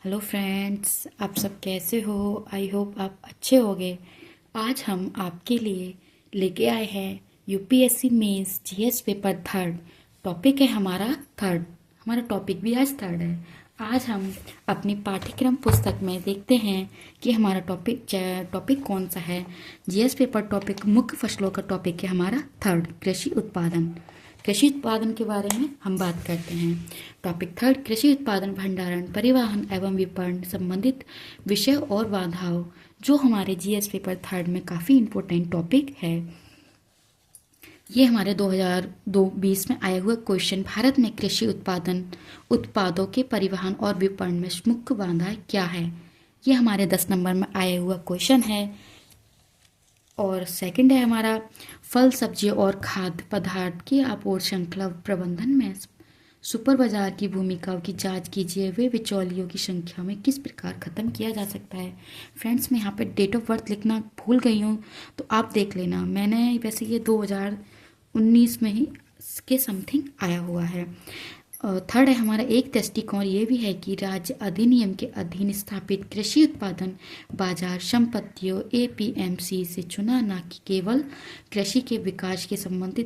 Hello friends, आप सब कैसे हो? आई होप आप अच्छे होंगे। आज हम आपके लिए लेके आए हैं UPSC mains GS paper third. Topic है हमारा थर्ड। हमारा टॉपिक भी आज थर्ड है। आज हम अपनी पाठ्यक्रम पुस्तक में देखते हैं कि हमारा टॉपिक कौन सा है। जीएस पेपर टॉपिक मुख्य फसलों का टॉपिक है हमारा थर्ड, कृषि उत्पादन। कृषि उत्पादन के बारे में हम बात करते हैं। टॉपिक थर्ड, कृषि उत्पादन, भंडारण, परिवहन एवं विपणन संबंधित विषय और बाधाओं, जो हमारे जीएस पेपर थर्ड में काफ़ी इम्पोर्टेंट टॉपिक है। ये हमारे 2020 में आए हुए क्वेश्चन। भारत में कृषि उत्पादों के परिवहन और विपणन में मुख्य बाधाएं क्या है? ये हमारे 10 नंबर में आया हुआ क्वेश्चन है। और सेकंड है हमारा फल सब्जी और खाद्य पदार्थ की आपूर्ति श्रृंखला प्रबंधन में सुपर बाजार की भूमिका की जांच कीजिए। वे बिचौलियों की संख्या में किस प्रकार खत्म किया जा सकता है? फ्रेंड्स, मैं यहाँ पे डेट ऑफ बर्थ लिखना भूल गई हूँ, तो आप देख लेना। मैंने वैसे ये 2019 में ही के समथिंग आया हुआ है। थर्ड है हमारा एक दृष्टिकोण ये भी है कि राज्य अधिनियम के अधीन स्थापित कृषि उत्पादन बाजार संपत्तियों एपीएमसी से चुना न कि केवल कृषि के विकास के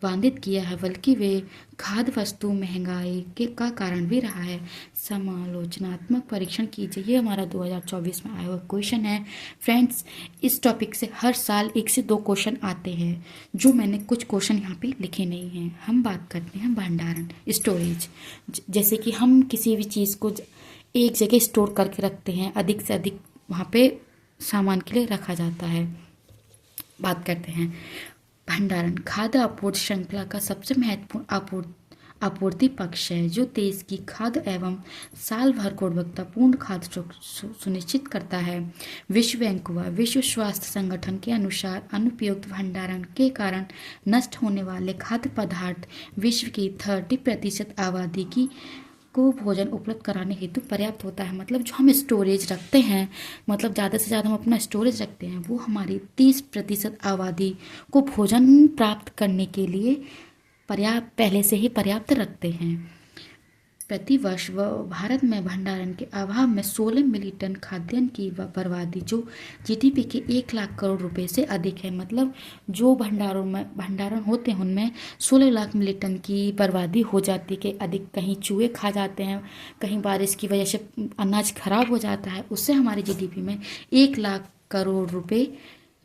बाधित किया है, बल्कि वे खाद्य वस्तु महंगाई का कारण भी रहा है। समालोचनात्मक परीक्षण कीजिए। ये हमारा 2024 में आया हुआ क्वेश्चन है। फ्रेंड्स, इस टॉपिक से हर साल 1 से 2 क्वेश्चन आते हैं, जो मैंने कुछ क्वेश्चन यहाँ पे लिखे नहीं हैं। हम बात करते हैं भंडारण, स्टोरेज। जैसे कि हम किसी भी चीज़ को एक जगह स्टोर करके रखते हैं, अधिक से अधिक वहाँ पे सामान के लिए रखा जाता है। बात करते हैं भंडारण। खाद्य आपूर्ति श्रृंखला का सबसे महत्वपूर्ण आपूर्ति पक्ष है, जो देश की खाद्य एवं साल भर गुणवत्तापूर्ण खाद्य सुनिश्चित करता है। विश्व बैंक व विश्व स्वास्थ्य संगठन के अनुसार अनुपयुक्त भंडारण के कारण नष्ट होने वाले खाद्य पदार्थ विश्व की 30% आबादी को भोजन उपलब्ध कराने हेतु पर्याप्त होता है। मतलब जो हम स्टोरेज रखते हैं, मतलब ज़्यादा से ज़्यादा हम अपना स्टोरेज रखते हैं, वो हमारी 30% आबादी को भोजन प्राप्त करने के लिए पहले से ही पर्याप्त रखते हैं। प्रतिवर्ष भारत में भंडारण के अभाव में 16 मिलियन टन खाद्यान्न की बर्बादी, जो जीडीपी के 1 लाख करोड़ रुपए से अधिक है। मतलब जो भंडारण होते हैं उनमें 16 लाख मिलियन टन की बर्बादी हो जाती है। अधिक कहीं चूहे खा जाते हैं, कहीं बारिश की वजह से अनाज खराब हो जाता है, उससे हमारे जीडीपी में 1 लाख करोड़ रुपए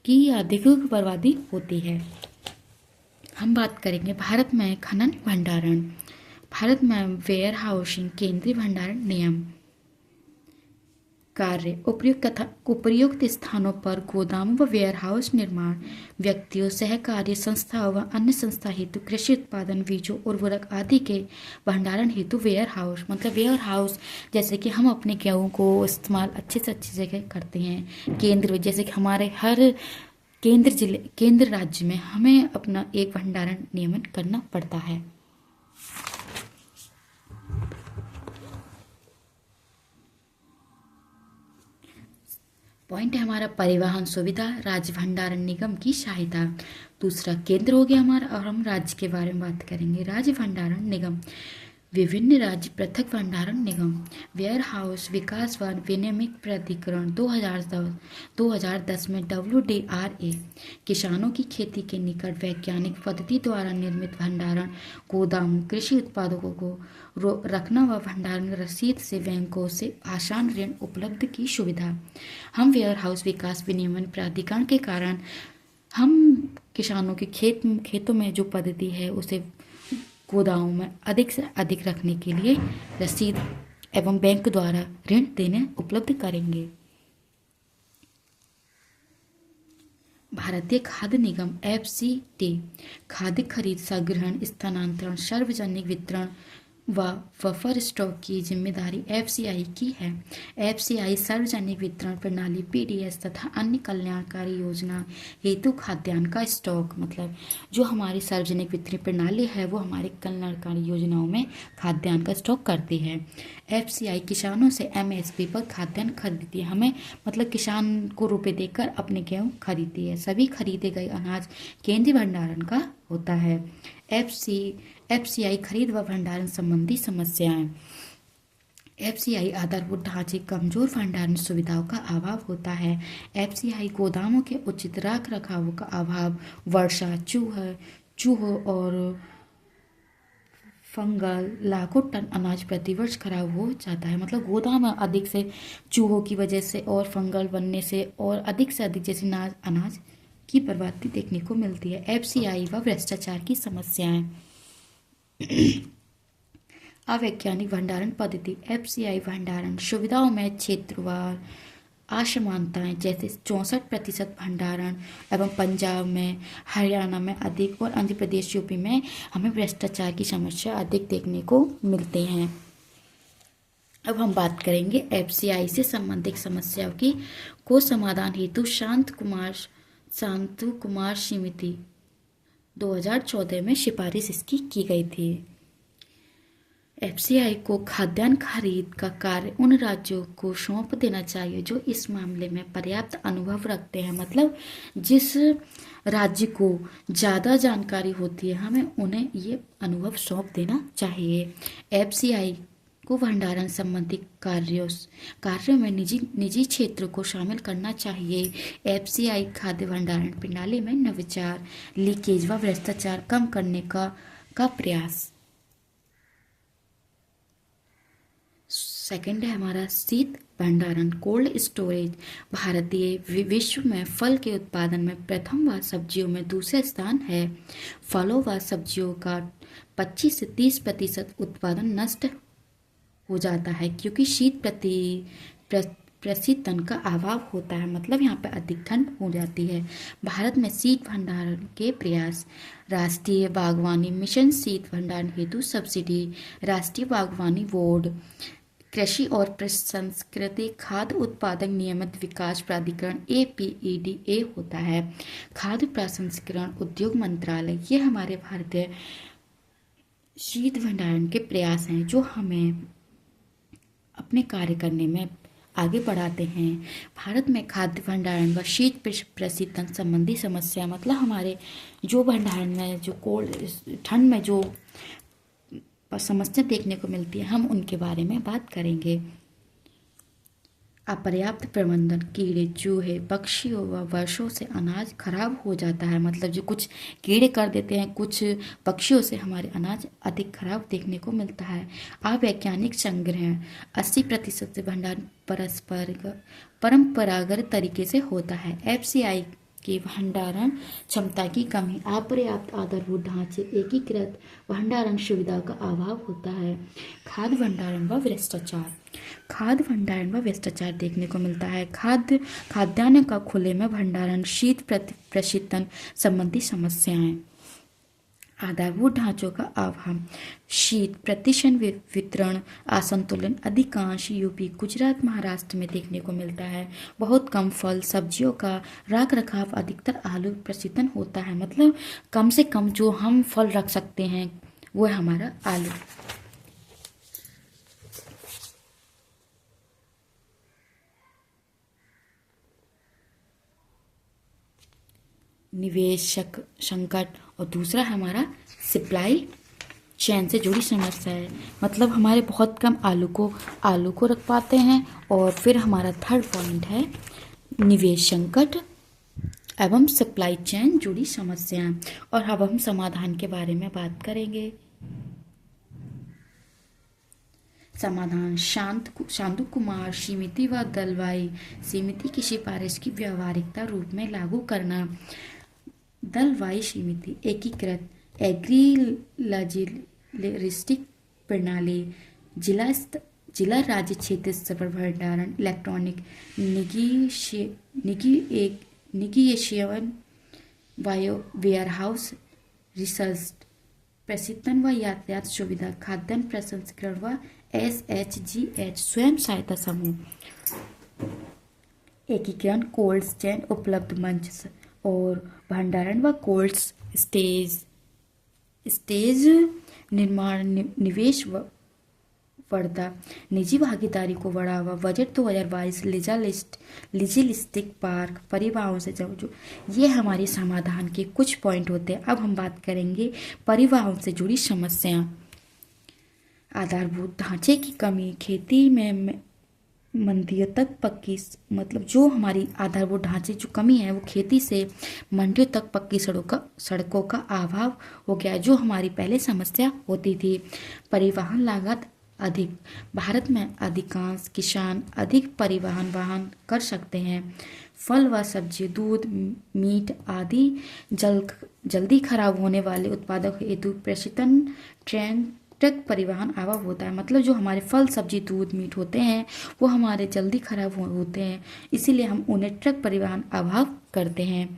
की अधिक बर्बादी होती है। हम बात करेंगे भारत में खनन भंडारण। भारत में वेयर हाउसिंग केंद्रीय भंडारण नियम कार्य उपयुक्त स्थानों पर गोदाम व वेयर हाउस निर्माण व्यक्तियों, सहकारी संस्थाओं व अन्य संस्था हेतु कृषि उत्पादन, बीजों, उर्वरक आदि के भंडारण हेतु वेयर हाउस। मतलब वेयर हाउस जैसे कि हम अपने गेहूँ को इस्तेमाल अच्छे से अच्छी जगह करते हैं। केंद्र जैसे कि हमारे हर केंद्र राज्य में हमें अपना एक भंडारण नियमन करना पड़ता है। पॉइंट है हमारा परिवहन सुविधा, राज्य भंडारण निगम की सहायता। दूसरा केंद्र हो गया हमारा, और हम राज्य के बारे में बात करेंगे। राज्य भंडारण निगम, विभिन्न राज्य पृथक भंडारण निगम। वेयर हाउस विकास व विनियामक प्राधिकरण 2010 में WDRA किसानों की खेती के निकट वैज्ञानिक पद्धति द्वारा निर्मित भंडारण गोदाम, कृषि उत्पादों को रखना व भंडारण रसीद से बैंकों से आसान ऋण उपलब्ध की सुविधा। हम वेयर हाउस विकास विनियमन प्राधिकरण के कारण हम किसानों के खेतों में जो पद्धति है उसे गोदामों में अधिक से अधिक रखने के लिए रसीद एवं बैंक द्वारा ऋण देने उपलब्ध करेंगे। भारतीय खाद्य निगम FCT खाद्य खरीद, संग्रहण, स्थानांतरण, सार्वजनिक वितरण व बफर स्टॉक की जिम्मेदारी FCI की है। FCI सार्वजनिक वितरण प्रणाली PDS तथा अन्य कल्याणकारी योजना हेतु खाद्यान्न का स्टॉक, मतलब जो हमारी सार्वजनिक वितरण प्रणाली है वो हमारी कल्याणकारी योजनाओं में खाद्यान्न का स्टॉक करती है। FCI किसानों से MSP पर खाद्यान्न खरीदती है। हमें मतलब किसान को रुपए देकर अपने गेहूँ खरीदती है। सभी खरीदे गए अनाज केंद्रीय भंडारण का होता है। FCI खरीद व भंडारण संबंधी समस्याएं। एफसीआई आधारभूत ढांचे कमजोर भंडारण सुविधाओं का अभाव होता है। एफसीआई गोदामों के उचित रख रखाव का अभाव, वर्षा, चूहों और फंगल लाखों टन अनाज प्रतिवर्ष खराब हो जाता है। मतलब गोदाम अधिक से चूहों की वजह से और फंगल बनने से और अधिक से अधिक जैसे अनाज की बर्बादी देखने को मिलती है। एफसीआई व भ्रष्टाचार की समस्याएं। अवैज्ञानिक भंडारण पद्धति। एफसीआई भंडारण सुविधाओं में क्षेत्रवार असमानताएं जैसे 64% भंडारण एवं पंजाब में, हरियाणा में अधिक और आंध्र प्रदेश, यूपी में हमें भ्रष्टाचार की समस्या अधिक देखने को मिलते हैं। अब हम बात करेंगे एफसीआई से संबंधित समस्याओं की को समाधान हेतु शांतु कुमार समिति 2014 में सिफारिश इसकी की गई थी। एफसीआई को खाद्यान्न खरीद का कार्य उन राज्यों को सौंप देना चाहिए जो इस मामले में पर्याप्त अनुभव रखते हैं। मतलब जिस राज्य को ज़्यादा जानकारी होती है हमें उन्हें ये अनुभव सौंप देना चाहिए। एफसीआई को भंडारण संबंधी कार्यों में निजी क्षेत्र को शामिल करना चाहिए। एफसीआई खाद्य भंडारण प्रणाली में नवाचार, लीकेज व भ्रष्टाचार कम करने का प्रयास। सेकंड है हमारा शीत भंडारण, कोल्ड स्टोरेज। भारतीय विश्व में फल के उत्पादन में प्रथम व सब्जियों में दूसरे स्थान है। फलों व सब्जियों का 25 से 30% उत्पादन नष्ट हो जाता है क्योंकि शीत प्रशीतन का अभाव होता है। मतलब यहाँ पे अधिक ठंड हो जाती है। भारत में शीत भंडारण के प्रयास। राष्ट्रीय बागवानी मिशन शीत भंडारण हेतु सब्सिडी। राष्ट्रीय बागवानी बोर्ड। कृषि और प्रसंस्कृत खाद्य उत्पादक नियमित विकास प्राधिकरण APEDA होता है। खाद्य प्रसंस्करण उद्योग मंत्रालय। ये हमारे भारतीय शीत भंडारण के प्रयास हैं जो हमें अपने कार्य करने में आगे बढ़ाते हैं। भारत में खाद्य भंडारण व शीत प्रशीतन संबंधी समस्या, मतलब हमारे जो भंडारण में जो कोल्ड ठंड में जो समस्या देखने को मिलती है हम उनके बारे में बात करेंगे। अपर्याप्त प्रबंधन, कीड़े, चूहे, पक्षियों व वर्षों से अनाज खराब हो जाता है। मतलब जो कुछ कीड़े कर देते हैं, कुछ पक्षियों से हमारे अनाज अधिक खराब देखने को मिलता है। अवैज्ञानिक संग्रहण, 80% से भंडारण परंपरागत तरीके से होता है। एफसीआई की भंडारण क्षमता की कमी, अपर्याप्त आधारभूत ढांचे, एकीकृत भंडारण सुविधा का अभाव होता है। खाद्य भंडारण व भ्रष्टाचार। खाद्य भंडारण व भ्रष्टाचार देखने को मिलता है। खाद्यान्न का खुले में भंडारण, शीत प्रशीतन संबंधी समस्याएं। आधारभूत ढांचों का अभाव, शीत प्रतिशन वितरण असंतुलन अधिकांश यूपी, गुजरात, महाराष्ट्र में देखने को मिलता है। बहुत कम फल सब्जियों का रख रखाव, अधिकतर आलू प्रशीतन होता है। मतलब कम से कम जो हम फल रख सकते हैं वो है हमारा आलू। निवेशक संकट और दूसरा हमारा सप्लाई चेन से जुड़ी समस्या है। मतलब हमारे बहुत कम आलू को रख पाते हैं। और फिर हमारा थर्ड पॉइंट है निवेश संकट एवं सप्लाई चेन जुड़ी समस्याएं। और अब हम समाधान के बारे में बात करेंगे। समाधान, शांतु कुमार समिति व दलवाई समिति की सिफारिश की व्यावहारिकता रूप में लागू करना। दलवाई समिति एकीकृत एग्री-लॉजिस्टिक प्रणाली, जिला राज्य क्षेत्र स्तर पर भंडारण, इलेक्ट्रॉनिक निगीएशन, वेयरहाउस, रिसर्च, प्रशीतन व यातायात सुविधा, खाद्यान्न प्रसंस्करण व SHGH स्वयं सहायता समूह। एकीकरण, कोल्ड चेन उपलब्ध मंच और भंडारण व कोल्ड स्टेज निर्माण, निवेश वर्धा, निजी भागीदारी को बढ़ावा, बजट 2022, लिजिस्टिक पार्क, परिवहन से जो ये हमारे समाधान के कुछ पॉइंट होते हैं। अब हम बात करेंगे परिवहन से जुड़ी समस्याएं। आधारभूत ढांचे की कमी, खेती में मंडियों तक पक्की, मतलब जो हमारी आधारभूत ढांचे जो कमी है वो खेती से मंडियों तक पक्की सड़कों का अभाव हो गया, जो हमारी पहले समस्या होती थी। परिवहन लागत अधिक, भारत में अधिकांश किसान अधिक परिवहन वाहन कर सकते हैं। फल व सब्जी, दूध, मीट आदि जल्दी खराब होने वाले उत्पादों हेतु प्रशीतन ट्रक परिवहन अभाव होता है। मतलब जो हमारे फल सब्जी दूध मीट होते हैं वो हमारे जल्दी खराब होते हैं, इसीलिए हम उन्हें ट्रक परिवहन अभाव करते हैं।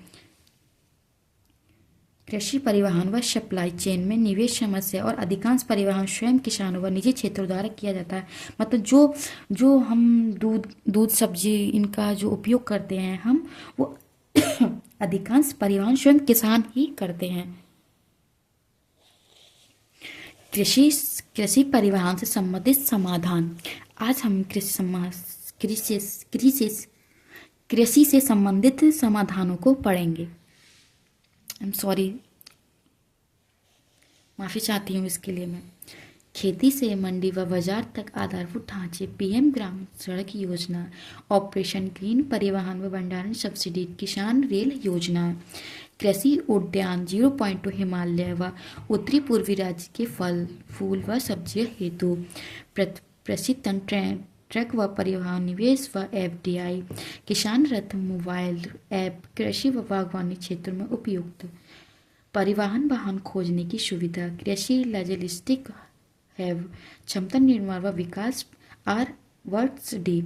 कृषि परिवहन व सप्लाई चेन में निवेश समस्या, और अधिकांश परिवहन स्वयं किसानों व निजी क्षेत्रों द्वारा किया जाता है। मतलब जो जो हम दूध सब्जी इनका जो उपयोग करते हैं हम वो अधिकांश परिवहन स्वयं किसान ही करते हैं। कृषि कृषि परिवहन से संबंधित समाधान। आज हम कृषि से संबंधित समाधानों को पढ़ेंगे। माफ़ी चाहती हूँ इसके लिए मैं। खेती से मंडी व बाजार तक आधारभूत ढांचे, पीएम ग्राम सड़क योजना, ऑपरेशन ग्रीन परिवहन व भंडारण सब्सिडी, किसान रेल योजना, कृषि उद्यान 0.2 हिमालय व उत्तरी पूर्वी राज्य के फल फूल व सब्जियों हेतु प्रशिक्षण ट्रक व परिवहन निवेश व एफडीआई, किसान रथ मोबाइल ऐप, कृषि व बागवानी क्षेत्रों में उपयुक्त परिवहन वाहन खोजने की सुविधा, कृषि लॉजिस्टिक हैव, क्षमता निर्माण व विकास आर वर्ड्स डी।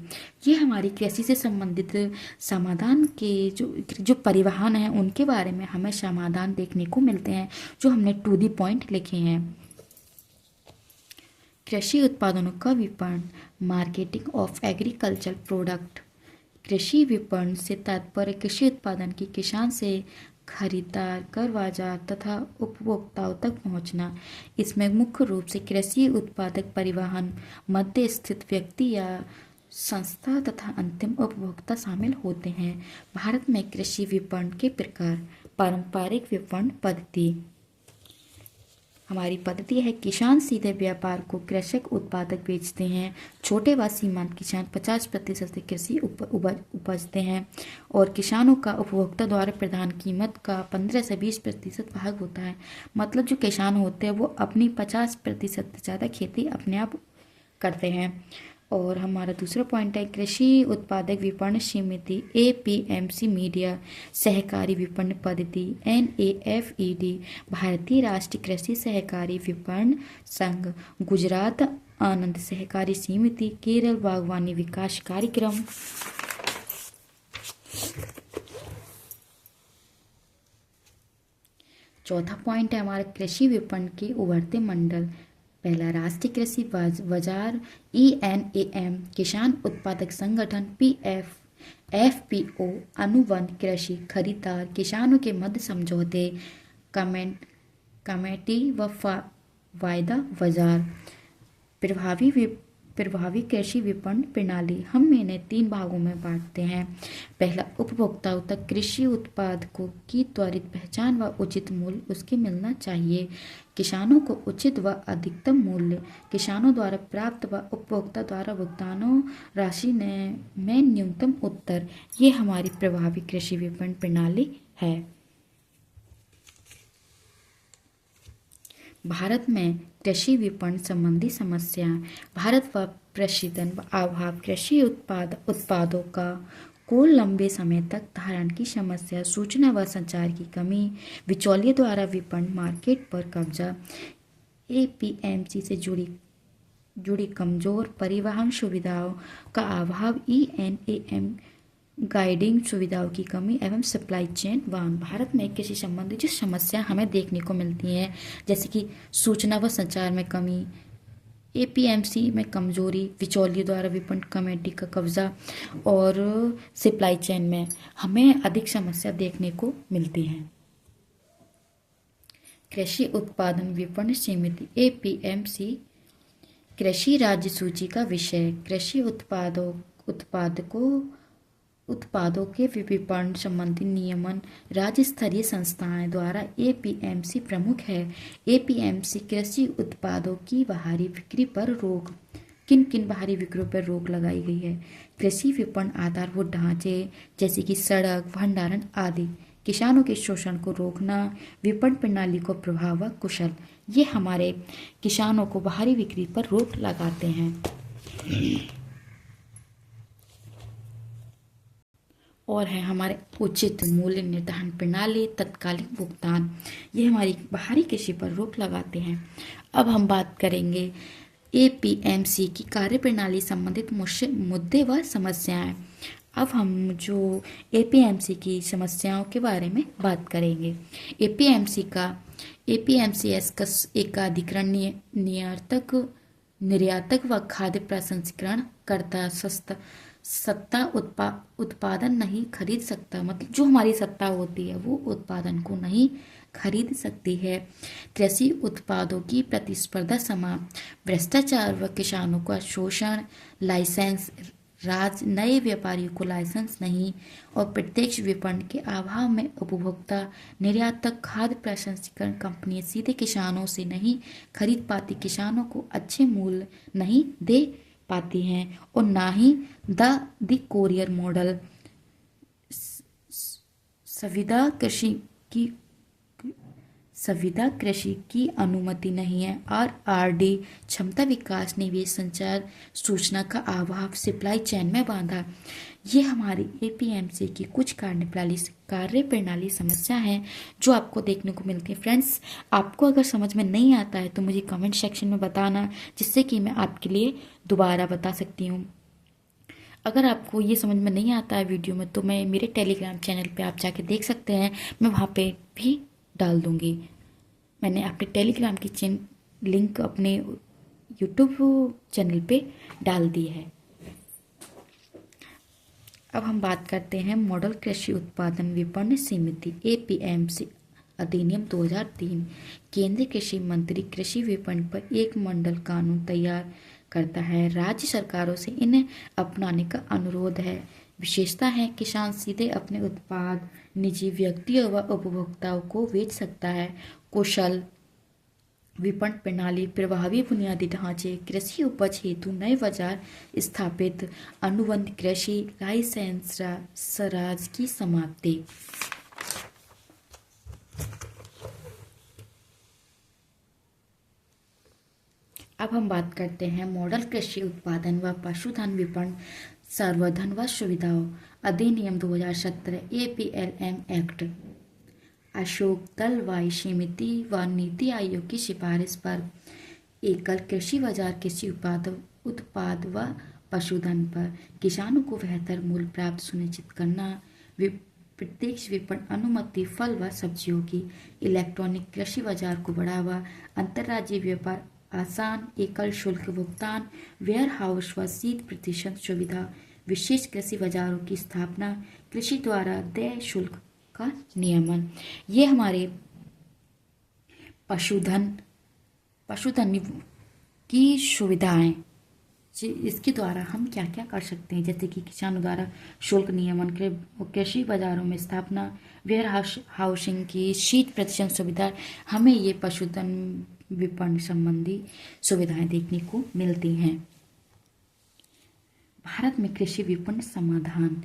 ये हमारी कृषि से संबंधित समाधान के जो परिवहन है उनके बारे में हमें समाधान देखने को मिलते हैं, जो हमने टू दी पॉइंट लिखे हैं। कृषि उत्पादनों का विपणन, मार्केटिंग ऑफ एग्रीकल्चर प्रोडक्ट। कृषि विपणन से तात्पर्य कृषि उत्पादन की किसान से खरीदार कर बाजार तथा उपभोक्ताओं तक पहुंचना। इसमें मुख्य रूप से कृषि उत्पादक, परिवहन, मध्य स्थित व्यक्ति या संस्था तथा अंतिम उपभोक्ता शामिल होते हैं। भारत में कृषि विपणन के प्रकार। पारंपरिक विपणन पद्धति, हमारी पद्धति है किसान सीधे व्यापार को कृषक उत्पादक बेचते हैं। छोटे व सीमांत किसान 50% से कृषि उपजते हैं और किसानों का उपभोक्ता द्वारा प्रदान कीमत का 15 से 20% भाग होता है। मतलब जो किसान होते हैं वो अपनी 50% से ज़्यादा खेती अपने आप करते हैं। और हमारा दूसरा पॉइंट है कृषि उत्पादक विपणन समिति, एपीएमसी, मीडिया सहकारी विपणन पद्धति, NAFED, भारतीय राष्ट्रीय कृषि सहकारी विपणन संघ, गुजरात आनंद सहकारी समिति, केरल बागवानी विकास कार्यक्रम। चौथा पॉइंट है हमारा कृषि विपणन के उभरते मंडल। पहला, राष्ट्रीय कृषि बाजार, ENAM, किसान उत्पादक संगठन, FPO, अनुबंध कृषि खरीदार, किसानों के मध्य समझौते, कमेटी व वायदा बाजार। प्रभावी कृषि विपणन प्रणाली, हम इन्हें 3 भागों में बांटते हैं। पहला, उपभोक्ताओं तक कृषि उत्पाद की त्वरित पहचान व उचित मूल्य उसके मिलना चाहिए। किसानों को उचित व अधिकतम मूल्य, किसानों द्वारा प्राप्त व उपभोक्ता द्वारा भुगतानों राशि में न्यूनतम उत्तर। ये हमारी प्रभावी कृषि विपणन प्रणाली है। भारत में कृषि विपणन संबंधी समस्याएं। भारत व प्रशीतन व अभाव कृषि उत्पादों को लंबे समय तक धारण की समस्या, सूचना व संचार की कमी, बिचौलिए द्वारा विपणन मार्केट पर कब्जा, APMC से जुड़ी कमजोर परिवहन सुविधाओं का अभाव, ENAM गाइडिंग सुविधाओं की कमी एवं सप्लाई चेन वाहन। भारत में कृषि संबंधी जो समस्या हमें देखने को मिलती हैं, जैसे कि सूचना व संचार में कमी, APMC में कमजोरी, बिचौलियों द्वारा विपणन कमेटी का कब्जा और सप्लाई चेन में हमें अधिक समस्या देखने को मिलती है। कृषि उत्पादन विपणन समिति, APMC, कृषि राज्य सूची का विषय, कृषि उत्पादकों उत्पादों के विपणन संबंधी नियमन राज्य स्तरीय संस्थाएं द्वारा एपीएमसी प्रमुख है। एपीएमसी कृषि उत्पादों की बाहरी बिक्री पर रोक, किन किन बाहरी बिक्री पर रोक लगाई गई है? कृषि विपणन आधारभूत ढांचे जैसे कि सड़क, भंडारण आदि, किसानों के शोषण को रोकना, विपणन प्रणाली को प्रभाव व कुशल, ये हमारे किसानों को बाहरी बिक्री पर रोक लगाते हैं। और है हमारे उचित मूल्य निर्धारण प्रणाली, तत्कालीन भुगतान, ये हमारी बाहरी कृषि पर रोक लगाते हैं। अब हम बात करेंगे एपीएमसी की कार्यप्रणाली संबंधित मुद्दे व समस्याएं। अब हम जो एपीएमसी की समस्याओं के बारे में बात करेंगे। एपीएमसीएस का एकाधिकरण निर्यातक व खाद्य प्रसंस्करण करता सत्ता उत्पादन नहीं खरीद सकता, मतलब जो हमारी सत्ता होती है वो उत्पादन को नहीं खरीद सकती है। कृषि उत्पादों की प्रतिस्पर्धा समाप्त, भ्रष्टाचार व किसानों का शोषण, लाइसेंस राज, नए व्यापारियों को लाइसेंस नहीं और प्रत्यक्ष विपणन के अभाव में उपभोक्ता, निर्यातक, खाद्य प्रसंस्करण कंपनियां सीधे किसानों से नहीं खरीद पाती, किसानों को अच्छे मूल्य नहीं दे पाती हैं और ना ही द कोरियर मॉडल संविदा कृषि की अनुमति नहीं है। आरआरडी क्षमता विकास, निवेश, संचार, सूचना का अभाव, सप्लाई चेन में बाधा, ये हमारी एपीएमसी की कुछ कार्य प्रणाली समस्या है जो आपको देखने को मिलती है। फ्रेंड्स, आपको अगर समझ में नहीं आता है तो मुझे कमेंट सेक्शन में बताना, जिससे कि मैं आपके लिए दोबारा बता सकती हूँ। अगर आपको ये समझ में नहीं आता है वीडियो में तो मैं मेरे टेलीग्राम चैनल पे आप जाके देख सकते हैं, मैं वहाँ पे भी डाल दूँगी। मैंने अपने टेलीग्राम की लिंक अपने यूट्यूब चैनल पे डाल दी है। अब हम बात करते हैं मॉडल कृषि उत्पादन विपणन समिति एपीएमसी अधिनियम 2003। केंद्रीय कृषि मंत्री कृषि विपणन पर एक मंडल कानून तैयार करता है। राज्य सरकारों से इन्हें अपनाने का अनुरोध है। विशेषता है, किसान सीधे अपने उत्पाद निजी व्यक्तियों व उपभोक्ताओं को बेच सकता है। कुशल विपणन प्रणाली, प्रभावी बुनियादी ढांचे, कृषि उपज हेतु नए बाजार स्थापित, अनुबंध कृषि, लाइसेंस राज की समाप्ति। अब हम बात करते हैं मॉडल कृषि उत्पादन व पशुधन विपणन संवर्धन व सुविधाओं अधिनियम 2017 एपीएलएम एक्ट। अशोक दलवाई समिति व नीति आयोग की सिफारिश पर एकल कृषि बाजार कृषि उत्पाद व पशुधन पर किसानों को बेहतर मूल्य प्राप्त सुनिश्चित करना, प्रत्यक्ष विपणन अनुमति, फल व सब्जियों की, इलेक्ट्रॉनिक कृषि बाजार को बढ़ावा, अंतर्राज्यीय व्यापार आसान, एकल शुल्क भुगतान, वेयर हाउस व 30% सुविधा, विशेष कृषि बाजारों की स्थापना, कृषि द्वारा देय शुल्क का नियमन, ये हमारे पशुधन की सुविधाएं, इसके द्वारा हम क्या क्या कर सकते हैं, जैसे कि किसानों द्वारा शुल्क नियमन, कृषि बाजारों में स्थापना, वेयर हाउसिंग की 30% सुविधा, हमें ये पशुधन विपणन संबंधी सुविधाएं देखने को मिलती हैं। भारत में कृषि विपणन समाधान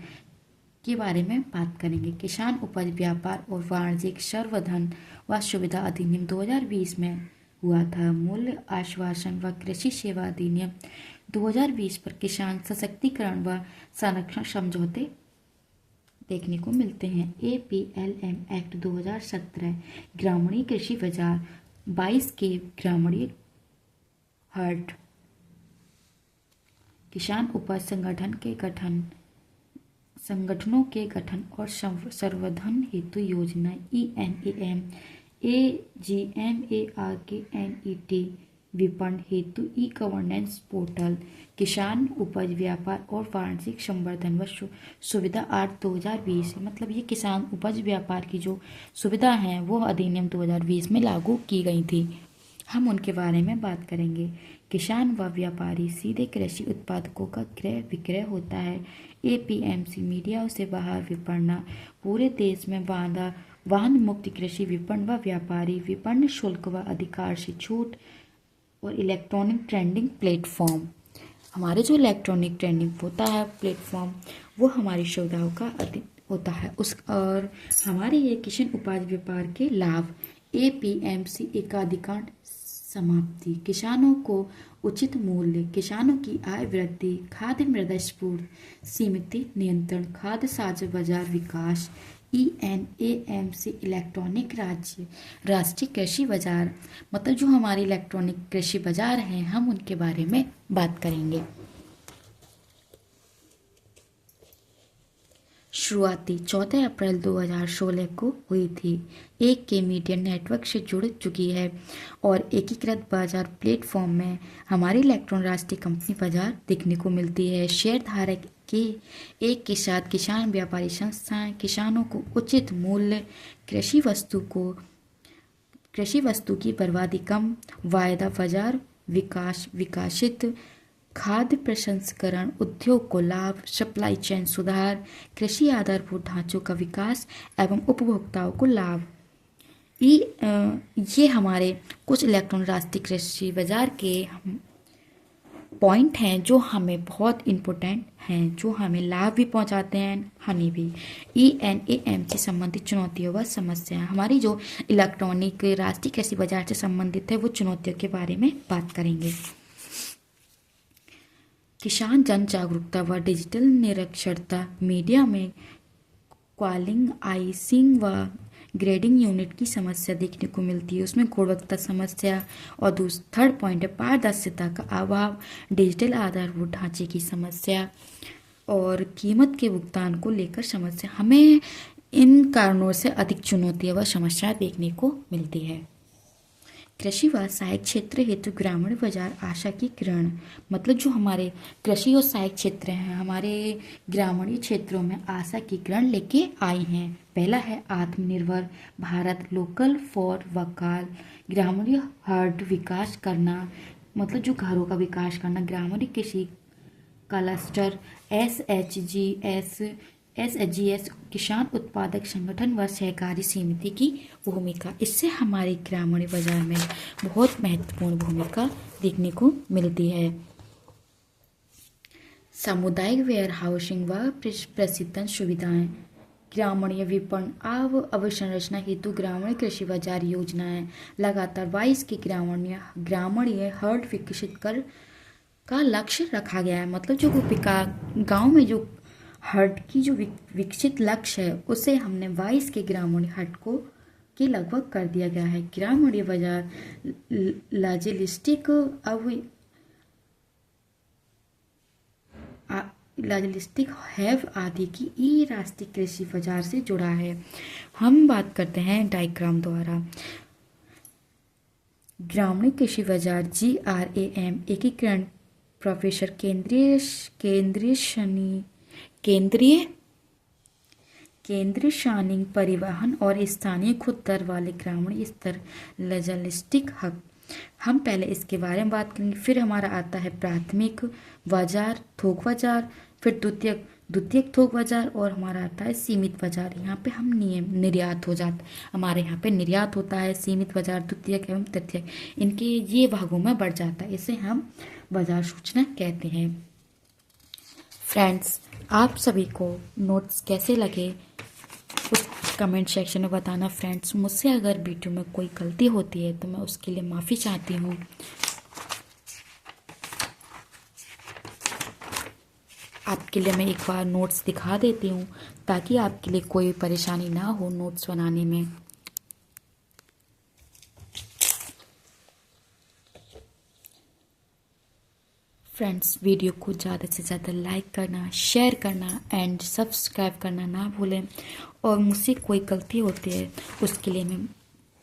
के बारे में बात करेंगे। किसान उपज व्यापार और वाणिज्यिक संवर्धन व सुविधा अधिनियम 2020 में हुआ था। मूल्य आश्वासन व कृषि सेवा अधिनियम 2020 पर किसान सशक्तिकरण व संरक्षण समझौते देखने को मिलते हैं। एपीएलएम एक्ट 2017 ग्रामीण कृषि बाजार 22 के ग्रामीण हट किसान उपज संगठनों के गठन और संवर्धन हेतु योजना ENAM AGMARKNET विपणन हेतु गवर्नेंस पोर्टल, किसान उपज व्यापार और वाणिज्यिक संवर्धन व सुविधा एक्ट 2020, मतलब ये किसान उपज व्यापार की जो सुविधा हैं वो अधिनियम 2020 में लागू की गई थी। हम उनके बारे में बात करेंगे। किसान व व्यापारी सीधे कृषि उत्पादकों का क्रय विक्रय होता है। एपीएमसी मीडिया से बाहर विपणन, पूरे देश में वाहन मुक्त कृषि विपणन व व्यापारी विपणन शुल्क व अधिकार से छूट और इलेक्ट्रॉनिक ट्रेडिंग प्लेटफॉर्म। हमारे जो इलेक्ट्रॉनिक ट्रेडिंग होता है प्लेटफॉर्म, वो हमारी सुविधाओं का अधिक होता है उस, और हमारे ये किसान उपज व्यापार के लाभ। एपीएमसी एकाधिकार समाप्ति, किसानों को उचित मूल्य, किसानों की आय वृद्धि, खाद्य मृदास्फूर्ति सीमित नियंत्रण, खाद्य साझा बाजार विकास। ईएनएएमसी इलेक्ट्रॉनिक राष्ट्रीय कृषि बाजार, मतलब जो हमारे इलेक्ट्रॉनिक कृषि बाजार हैं, हम उनके बारे में बात करेंगे। शुरुआती 14 अप्रैल 2016 को हुई थी। एक के मीडिया नेटवर्क से जुड़ चुकी है और एकीकृत बाजार प्लेटफॉर्म में हमारी इलेक्ट्रॉन राष्ट्रीय कंपनी बाजार देखने को मिलती है। शेयर धारक के एक के साथ किसान व्यापारी संस्थाएं किसानों को उचित मूल्य, कृषि वस्तु की बर्बादी कम, वायदा बाजार विकासित, खाद्य प्रसंस्करण उद्योग को लाभ, सप्लाई चेन सुधार, कृषि आधारभूत ढांचों का विकास एवं उपभोक्ताओं को लाभ। ये हमारे कुछ इलेक्ट्रॉन राष्ट्रीय कृषि बाजार के पॉइंट हैं जो हमें बहुत इम्पोर्टेंट हैं, जो हमें लाभ भी पहुंचाते हैं, हानि भी। ईएनएएम से संबंधित चुनौतियों व समस्याएं, हमारी जो इलेक्ट्रॉनिक राष्ट्रीय कृषि बाजार से संबंधित है वो चुनौतियों के बारे में बात करेंगे। किसान जन जागरूकता व डिजिटल निरक्षरता, मीडिया में क्वालिंग, आइसिंग व ग्रेडिंग यूनिट की समस्या देखने को मिलती है, उसमें गुणवत्ता समस्या। और थर्ड पॉइंट है पारदर्शिता का अभाव, डिजिटल आधारभूत ढांचे की समस्या और कीमत के भुगतान को लेकर समस्या। हमें इन कारणों से अधिक चुनौतियां व समस्याएं देखने को मिलती है। कृषि व सहायक क्षेत्र हेतु ग्रामीण बाजार आशा की किरण, मतलब जो हमारे कृषि और सहायक क्षेत्र हैं, हमारे ग्रामीण क्षेत्रों में आशा की किरण लेके आई हैं। पहला है आत्मनिर्भर भारत, लोकल फॉर वकाल, ग्रामीण हर्ड विकास करना, मतलब जो घरों का विकास करना, ग्रामीण कृषि क्लस्टर, एसएचजीएस किसान उत्पादक संगठन व सहकारी समिति की भूमिका। इससे हमारे ग्रामीण बाजार में बहुत महत्वपूर्ण भूमिका देखने को मिलती है। सामुदायिक वेयर हाउसिंग व प्रशिक्षण सुविधाएं, ग्रामीण विपणन अवसंरचना हेतु ग्रामीण कृषि बाजार योजनाएं, लगातार 22 की ग्रामीण हर्ड विकसित कर का लक्ष्य रखा गया है। मतलब जो गांव में जो हर्ड की जो विकसित लक्ष्य है उसे हमने 22 के ग्रामीण हर्ड को के लगभग कर दिया गया है। ग्रामीण बाजार लॉजिस्टिक हैव आदि की ई राष्ट्रीय कृषि बाजार से जुड़ा है। हम बात करते हैं डायग्राम द्वारा। ग्रामीण कृषि बाजार GRAM एकीकरण प्रोफेसर केंद्रीय शानिंग परिवहन और स्थानीय खुद दर वाले ग्रामीण स्तर लॉजिस्टिक हब। हम पहले इसके बारे में बात करेंगे, फिर हमारा आता है प्राथमिक बाजार, थोक बाजार, फिर द्वितीयक थोक बाजार और हमारा आता है सीमित बाजार। यहाँ पे हम निर्यात हो जाता, हमारे यहाँ पे निर्यात होता है। सीमित बाजार, द्वितीयक एवं तृतीयक, इनके ये भागों में बढ़ जाता है, इसे हम बाजार सूचना कहते हैं। फ्रेंड्स, आप सभी को नोट्स कैसे लगे उस कमेंट सेक्शन में बताना। फ्रेंड्स, मुझसे अगर वीडियो में कोई गलती होती है तो मैं उसके लिए माफ़ी चाहती हूँ। आपके लिए मैं एक बार नोट्स दिखा देती हूँ ताकि आपके लिए कोई परेशानी ना हो नोट्स बनाने में। फ्रेंड्स, वीडियो को ज़्यादा से ज़्यादा लाइक करना, शेयर करना एंड सब्सक्राइब करना ना भूलें। और मुझसे कोई गलती होती है उसके लिए मैं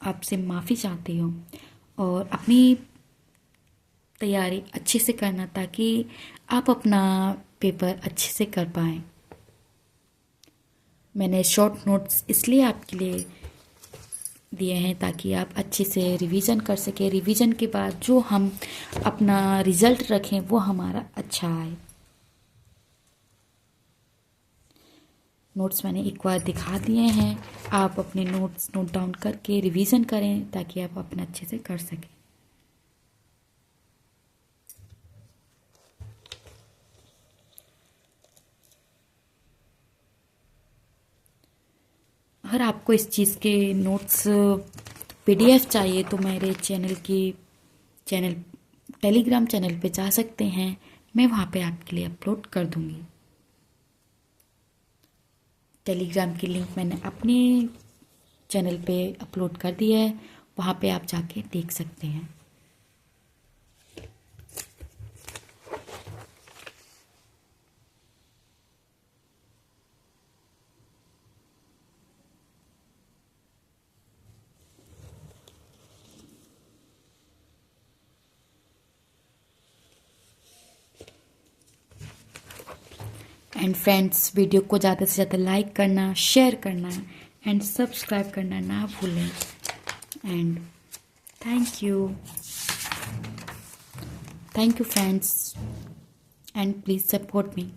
आपसे माफ़ी चाहती हूँ। और अपनी तैयारी अच्छे से करना ताकि आप अपना पेपर अच्छे से कर पाएँ। मैंने शॉर्ट नोट्स इसलिए आपके लिए दिए हैं ताकि आप अच्छे से रिवीजन कर सकें। रिवीजन के बाद जो हम अपना रिजल्ट रखें वो हमारा अच्छा आए। नोट्स मैंने एक बार दिखा दिए हैं, आप अपने नोट्स नोट डाउन करके रिवीजन करें ताकि आप अपना अच्छे से कर सकें। अगर आपको इस चीज़ के नोट्स पीडीएफ चाहिए तो मेरे चैनल टेलीग्राम चैनल पे जा सकते हैं, मैं वहाँ पे आपके लिए अपलोड कर दूँगी। टेलीग्राम की लिंक मैंने अपने चैनल पे अपलोड कर दिया है, वहाँ पे आप जाके देख सकते हैं। एंड फ्रेंड्स, वीडियो को ज़्यादा से ज़्यादा लाइक करना, शेयर करना एंड सब्सक्राइब करना ना भूलें। And thank you friends, and please support me.